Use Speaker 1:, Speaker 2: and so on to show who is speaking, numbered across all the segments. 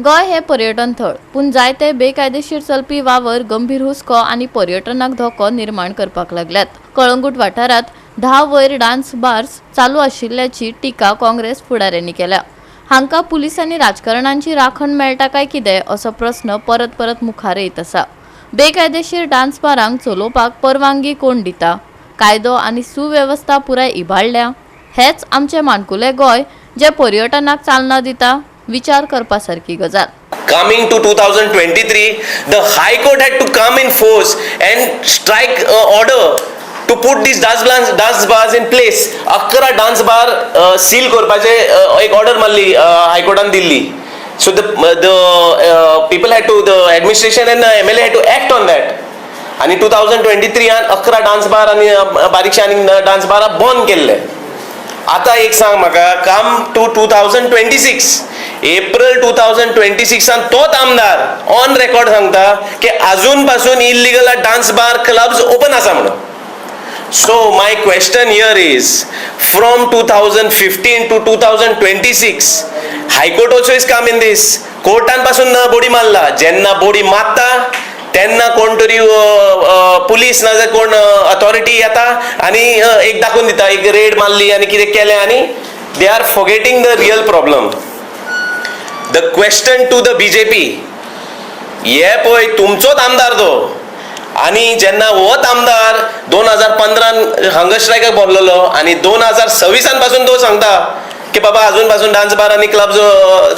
Speaker 1: गोय हे पर्यटन थळ, पूण जायते बेकायदेशीर चलपी वावर गंभीर हुस्को आणि पर्यटनाक धोको निर्माण करपाक लागल्यात. कळंगूट वाठारात 10 वयर डान्स बार्स चालू आशिल्ल्याची टिका काँग्रेस फुडाऱ्यांनी केल्या. हांकां पुलिसांनी राजकारणांची राखण मेळटा काय कितें असो प्रस्न परत परत मुखार येत आसा. बेकायदेशीर डान्स बारांक चलोवपाक परवानगी कोण दिता? कायदो आनी सुवेवस्था पुराय इबाडल्या. हेच आमचे मानकुले गोय जे पर्यटनाक चालना दिता. विचार करपासारकी गजाल.
Speaker 2: Coming to 2023, the High Court had to come in force and strike order to put these dance bars in place. 11 dance bar seal करपाचे एक ऑर्डर मारली हाय कोर्टान Delhi. So the people had to, the administration and the MLA had to act on that. आणि 2023 आन 11 dance bar आणि बारीकशे आणि dance bar बंद केल्ले. आता एक सांग म्हाका, कम टू 2026 एप्रिल 2026 तोच आमदार ऑन रेकॉर्ड सांगता की अजून पासून illegal dance bar clubs open आसा म्हणून. So my question here is, from 2015 to 2026 high court also is come in this. कोर्टान पासून बोडी मारला. जेन्ना बोडी मारता तेन्ना कोण तरी पुलीस ना जाल्यार कोण अथॉरिटी येता आणि एक दाखवून दिता, एक रेड मारली आणि कितें केलें, आणि they are forgetting the real problem. The question to the BJP, हे पळय तुमचोच आमदार तो, आणि जेन्ना होच आमदार 2015 हंगर स्ट्रायकाक भरलेलो आणि 2026 पासून तो सांगता की बाबा अजून पासून डान्स बार आणि क्लब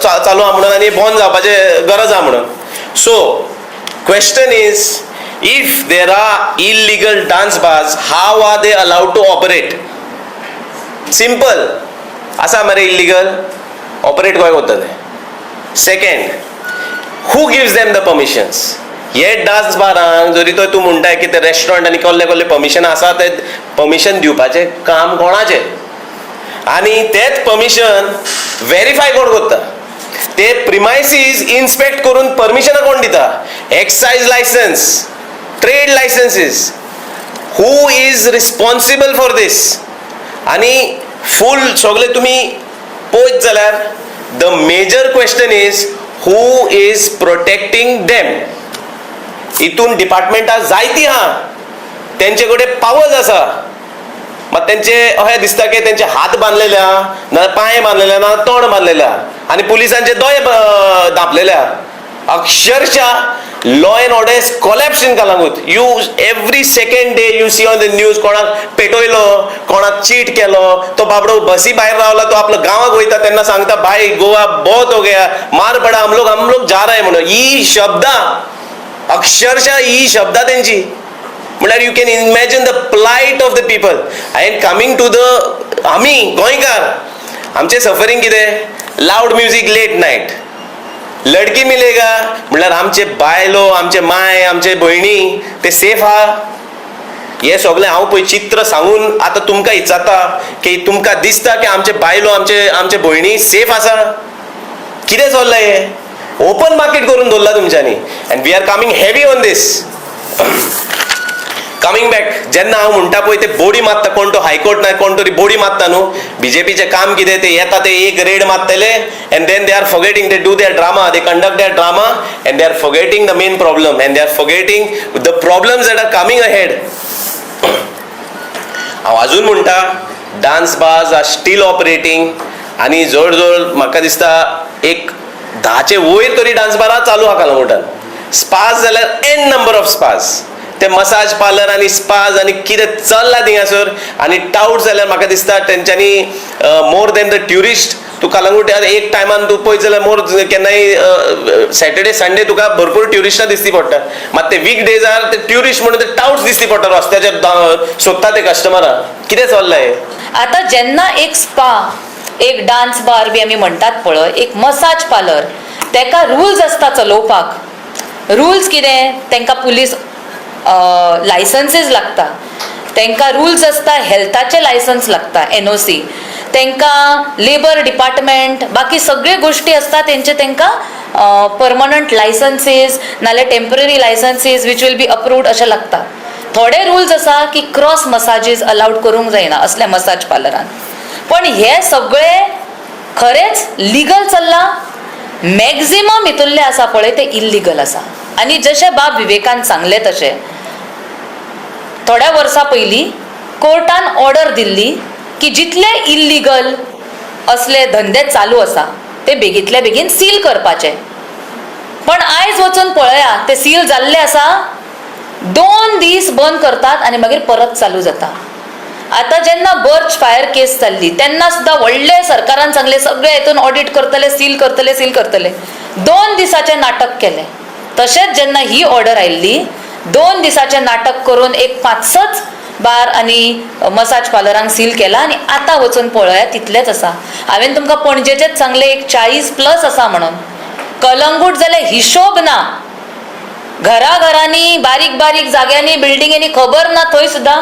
Speaker 2: चालू आहा म्हणून आणि बंद जावपाची गरज आहा म्हणून. So question is, if there are illegal dance bars, how are they allowed to operate? Simple. asa mare illegal operate goy होतले. Second, who gives them the permissions? ये डान्स बारांक जरी तो तूं म्हणटाय की ते रेस्टॉरंट आनी कसले कसले परमिशन आसा, ते परमिशन दिवपाचे काम कोणाचे, आणि तेच परमिशन व्हेरीफाय कोण करता, ते प्रिमायसीस इन्स्पेक्ट करून परमिशन कोण दिता, excise licence, trade licences, who is responsible for this. आणि फुल सगळे तुम्ही पळयत जाल्यार the major question is who is protecting them. हितून डिपार्टमेंटां जायती आहा, तेंचे कडेन पावर्स आसा, मग त्यांचे अशें दिसता की त्यांचे हात बांधलेले आहा, ना पांय बांधलेले, ना तोंड बांधलेले आहा, आणि पुलिसांचे दोळे धांपलेले आहा. अक्षरशः law and order is collapse in Calangute. You every second day you see on the news कोणाक पेटयलो, कोणाक चीट केलो, तो बाबडो बसी भायर रावला, तो आपल्या गांवाक वयता तेन्ना सांगता भाई गोवा बहुत हो गया, मार पडा, हम लोग जा रहे म्हणून. ही शब्दां, अक्षरशः ही शब्दां तेंची म्हळ्यार you can imagine the plight of the people. And coming to the आमी गोंयकार, आमचे सफरिंग कितें, लावड म्युझिक लेट नायट, लडकी मिलेगा म्हळ्यार आमचे बायलो, आमचे माय, आमचे भयणी ते सेफ आहा. हे सगळें हांव पळय चित्र सांगून आतां तुमकां इचाता की तुमकां दिसता की आमचे बायलो, आमचे भयणी सेफ आसा. कितें चल्लां हे? ओपन मार्केट करून दवरला तुमच्यांनी, and we are coming heavy on these. Coming back, जेन्ना हांव म्हणटा पळय ते बोडी मारता, कोण तो हायकोर्ट ना कोण तरी बोडी मारता न्हू, बीजेपीचे काम कितें, ते येता ते एक रेड मारतले and then they are forgetting, they do their drama, they conduct their drama and they are forgetting the main problem, and they are forgetting the problems that are coming ahead. हांव अजून म्हणटा dance bars are still operating, आणि जवळ जवळ म्हाका दिसता एक 10चे वयर तरी डान्स बारां चालू आहा कलंगूटान. स्पास जाल्यार एन नंबर ऑफ स्पास, ते मसाज पार्लर आणि स्पाज आणि कितें चल्ला थिंगासर. आणि टाउट जाल्यार म्हाका दिसता तेंच्यांनी मोर देन द ट्युरिस्ट. तूं कलंगूट एक टायमान तूं पळयत जाल्यार मोर केन्नाय सॅटर्डे संडे तुका भरपूर ट्युरिस्टां दिसती पडटा, मात ते वीक डेजार ते ट्युरिस्ट म्हणून ते टाउट्स दिसती पडटा रस्त्याचेर, सोदता ते कस्टमरां. कितें चल्लां हे?
Speaker 3: आता जेन्ना एक स्पा, एक डान्स बार बी आमी म्हणटात पळय, एक मसाज पार्लर, तेका रुल्स आसता चलोवपाक. रुल्स कितें, तेंकां पुलीस लायसन्सीस लागता, तेंकां रुल्स आसता, हेल्थाचे लायसन्स लागता, NOC, तेंकां लेबर डिपार्टमेंट, बाकी सगळे गोष्टी आसता तेंचे, तेंकां परमनंट लायसन्सीस नाल्यार temporary licences which will be approved अशें लागता. थोडे रुल्स आसा की क्रॉस मसाजीस अलाउड करूंक जायना असल्या मसाज पार्लरान. पण हे सगळे खरेंच लिगल चल्लां मॅक्झिमम हितूंतले आसा पळय ते इल्लिगल आसा. आनी जशें बाब विवेकान सांगले तशें थोड्या वर्सां पयलीं कोर्टान ऑर्डर दिल्ली की जितले इल्लिगल असले धंदे चालू आसा ते बेगींतल्या बेगीन सील करपाचे. पण आयज वचून पळया ते सील जाल्ले आसा, 2 दीस बंद करतात आनी मागीर परत चालू जाता. आतां जेन्ना बर्च फायर केस जाल्ली तेन्ना सुद्दां व्हडले सरकारान सांगले सगळे हितून ऑडिट करतले, सील करतले. 2 दिसाचें नाटक केलें. तशेंच जेन्ना ही ऑर्डर आयिल्ली 2 दिसाचें नाटक करून एक 5-6 बार आनी मसाज पार्लरांक सील केला आनी आतां वचून पळया तितलेच आसा. हांवें तुमकां पणजेचेच सांगले एक 40+ आसा म्हणून. कलंगूट जाल्यार हिशोब ना. घरांनी बारीक बारीक जाग्यांनी बिल्डिंगेनी खबर ना थंय सुद्दां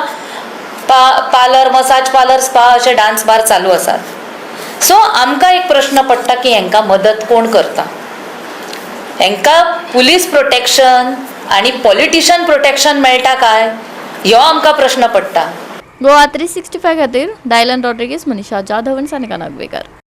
Speaker 3: पार्लर, मसाज पार्लर, स्पा अशे डान्स बार चालू आसात. सो आमकां एक प्रश्न पडटा की हांकां मदत कोण करता. हांकां पुलीस प्रोटेक्शन आनी पॉलिटिशियन प्रोटेक्शन मेळटा काय, ह्यो आमकां प्रश्न पडटा.
Speaker 1: गोवा 365 खातीर डायलन रॉड्रिगीस, मनीषा जाधव आनी सानिका नागवेकर.